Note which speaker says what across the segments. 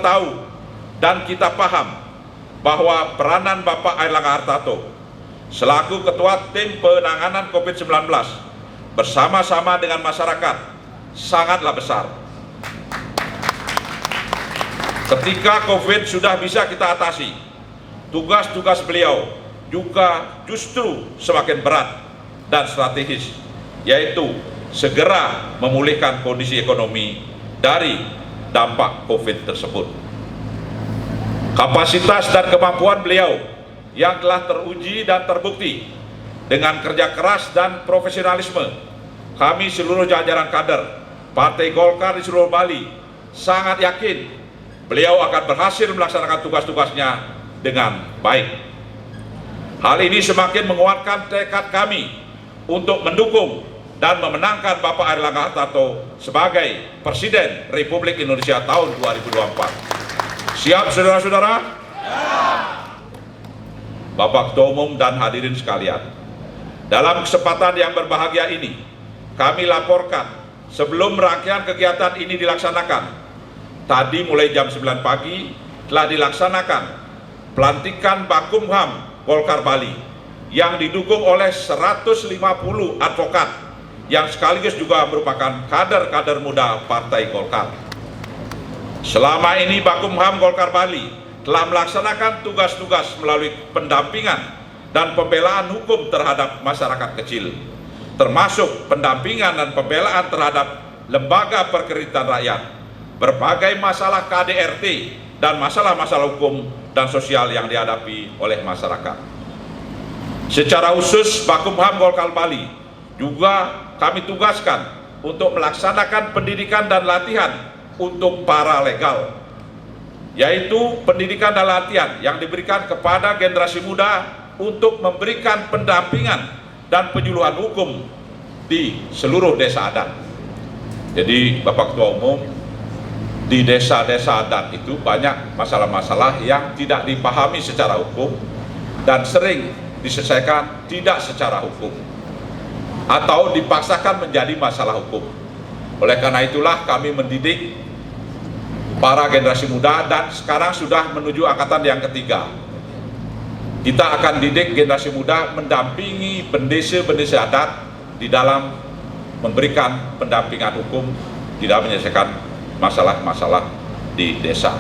Speaker 1: tahu dan kita paham bahwa peranan Bapak Airlangga Hartarto selaku Ketua Tim Penanganan COVID-19 bersama-sama dengan masyarakat sangatlah besar. Ketika COVID sudah bisa kita atasi, tugas-tugas beliau juga justru semakin berat dan strategis, yaitu segera memulihkan kondisi ekonomi dari dampak COVID tersebut. Kapasitas dan kemampuan beliau yang telah teruji dan terbukti dengan kerja keras dan profesionalisme, kami seluruh jajaran kader Partai Golkar di seluruh Bali sangat yakin beliau akan berhasil melaksanakan tugas-tugasnya dengan baik. Hal ini semakin menguatkan tekad kami untuk mendukung dan memenangkan Bapak Airlangga Hartarto sebagai Presiden Republik Indonesia tahun 2024. Siap saudara-saudara? Bapak Ketua Umum dan hadirin sekalian, dalam kesempatan yang berbahagia ini, kami laporkan sebelum rangkaian kegiatan ini dilaksanakan, tadi mulai jam 9 pagi telah dilaksanakan pelantikan Bakumham Golkar Bali yang didukung oleh 150 advokat yang sekaligus juga merupakan kader-kader muda Partai Golkar. Selama ini Bakumham Golkar Bali telah melaksanakan tugas-tugas melalui pendampingan dan pembelaan hukum terhadap masyarakat kecil, termasuk pendampingan dan pembelaan terhadap lembaga perkreditan rakyat, berbagai masalah KDRT, dan masalah-masalah hukum dan sosial yang dihadapi oleh masyarakat. Secara khusus, Bakumham Golkar Bali juga kami tugaskan untuk melaksanakan pendidikan dan latihan untuk para legal, yaitu pendidikan dan latihan yang diberikan kepada generasi muda untuk memberikan pendampingan dan penyuluhan hukum di seluruh desa adat. Jadi Bapak Ketua Umum, di desa-desa adat itu banyak masalah-masalah yang tidak dipahami secara hukum dan sering diselesaikan tidak secara hukum atau dipaksakan menjadi masalah hukum. Oleh karena itulah kami mendidik para generasi muda dan sekarang sudah menuju angkatan yang ketiga. Kita akan didik generasi muda mendampingi pendesa-pendesa adat di dalam memberikan pendampingan hukum, tidak menyelesaikan masalah-masalah di desa.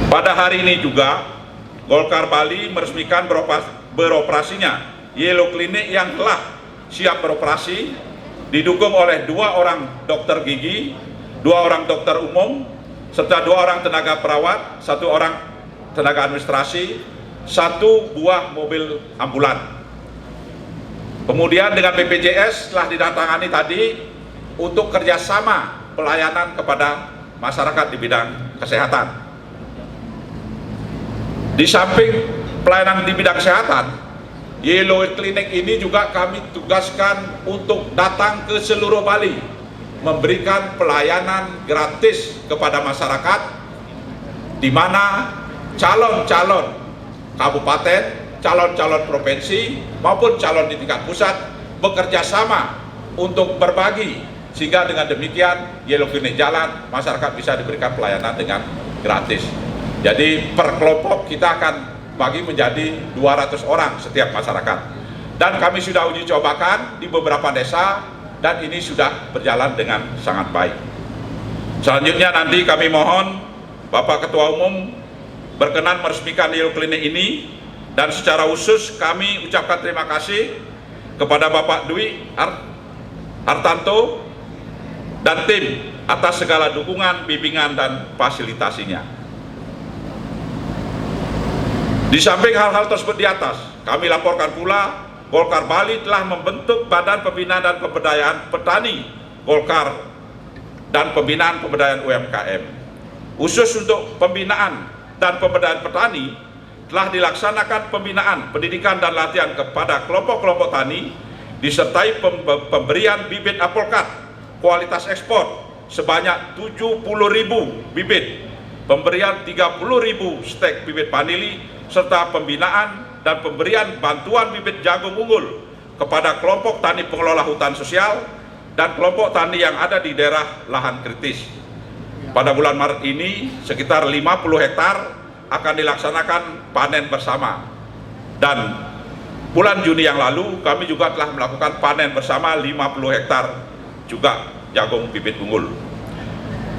Speaker 1: Pada hari ini juga Golkar Bali meresmikan beroperasinya Yellow Clinic yang telah siap beroperasi, didukung oleh 2 orang dokter gigi, 2 orang dokter umum, serta 2 orang tenaga perawat, 1 orang tenaga administrasi, 1 buah mobil ambulan. Kemudian dengan BPJS telah didatangani tadi untuk kerjasama pelayanan kepada masyarakat di bidang kesehatan. Di samping pelayanan di bidang kesehatan, Yellow Clinic ini juga kami tugaskan untuk datang ke seluruh Bali, memberikan pelayanan gratis kepada masyarakat, di mana calon-calon kabupaten, calon-calon provinsi maupun calon di tingkat pusat bekerja sama untuk berbagi, sehingga dengan demikian Yellow Clinic jalan, masyarakat bisa diberikan pelayanan dengan gratis. Jadi per kelompok kita akan bagi menjadi 200 orang setiap masyarakat. Dan kami sudah uji cobakan di beberapa desa dan ini sudah berjalan dengan sangat baik. Selanjutnya nanti kami mohon Bapak Ketua Umum berkenan meresmikan Yellow Clinic ini, dan secara khusus kami ucapkan terima kasih kepada Bapak Dwi Hartarto dan tim atas segala dukungan, bimbingan, dan fasilitasinya. Di samping hal-hal tersebut di atas, kami laporkan pula Golkar Bali telah membentuk Badan Pembinaan dan Pemberdayaan Petani Golkar dan Pembinaan Pemberdayaan UMKM. Khusus untuk pembinaan dan pemberdayaan petani, telah dilaksanakan pembinaan, pendidikan, dan latihan kepada kelompok-kelompok tani, disertai pemberian bibit alpukat kualitas ekspor sebanyak 70.000 bibit, pemberian 30.000 stek bibit vanili, serta pembinaan dan pemberian bantuan bibit jagung unggul kepada kelompok tani pengelola hutan sosial dan kelompok tani yang ada di daerah lahan kritis. pada bulan Maret ini sekitar 50 hektar akan dilaksanakan panen bersama. Dan bulan Juni yang lalu kami juga telah melakukan panen bersama 50 hektar juga jagung bibit unggul.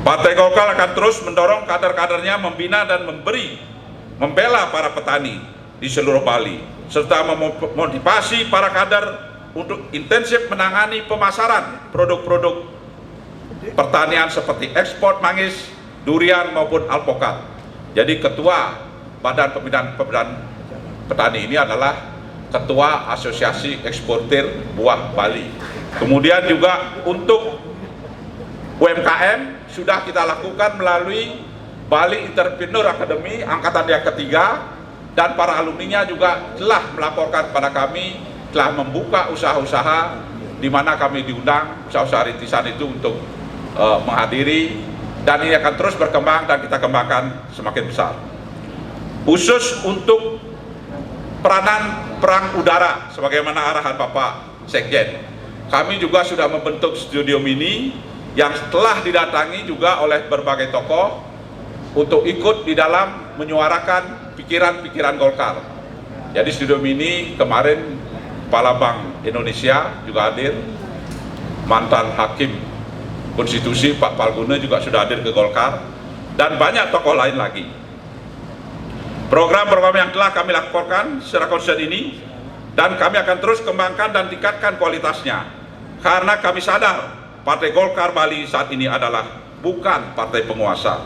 Speaker 1: Partai Golkar akan terus mendorong kader-kadernya membina dan membela para petani di seluruh Bali, serta memotivasi para kader untuk intensif menangani pemasaran produk-produk pertanian seperti ekspor manggis, durian maupun alpukat. Jadi Ketua Badan Pembinaan Petani ini adalah Ketua Asosiasi Eksportir Buah Bali. Kemudian juga untuk UMKM sudah kita lakukan melalui Bali Entrepreneur Academy angkatan yang ketiga, dan para alumninya juga telah melaporkan pada kami telah membuka usaha-usaha di mana kami diundang usaha-usaha rintisan itu untuk menghadiri, dan ini akan terus berkembang dan kita kembangkan semakin besar. Khusus untuk peranan perang udara sebagaimana arahan Bapak Sekjen, kami juga sudah membentuk studio mini yang telah didatangi juga oleh berbagai tokoh untuk ikut di dalam menyuarakan pikiran-pikiran Golkar. Jadi studio mini kemarin Kepala Bank Indonesia juga hadir, mantan Hakim Konstitusi Pak Palguna juga sudah hadir ke Golkar, dan banyak tokoh lain lagi. Program-program yang telah kami lakukan secara konsisten ini, dan kami akan terus kembangkan dan tingkatkan kualitasnya, karena kami sadar Partai Golkar Bali saat ini adalah bukan partai penguasa.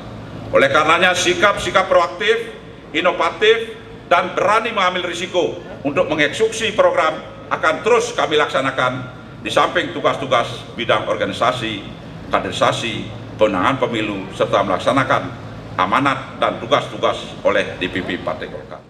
Speaker 1: Oleh karenanya sikap-sikap proaktif, inovatif, dan berani mengambil risiko untuk mengeksekusi program akan terus kami laksanakan di samping tugas-tugas bidang organisasi, kaderisasi, pemenangan pemilu, serta melaksanakan amanat dan tugas-tugas oleh DPP Partai Golkar.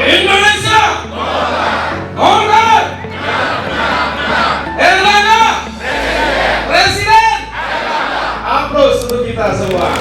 Speaker 2: Indonesia, Golkar, Erlangga, Presiden, aplaus untuk kita semua.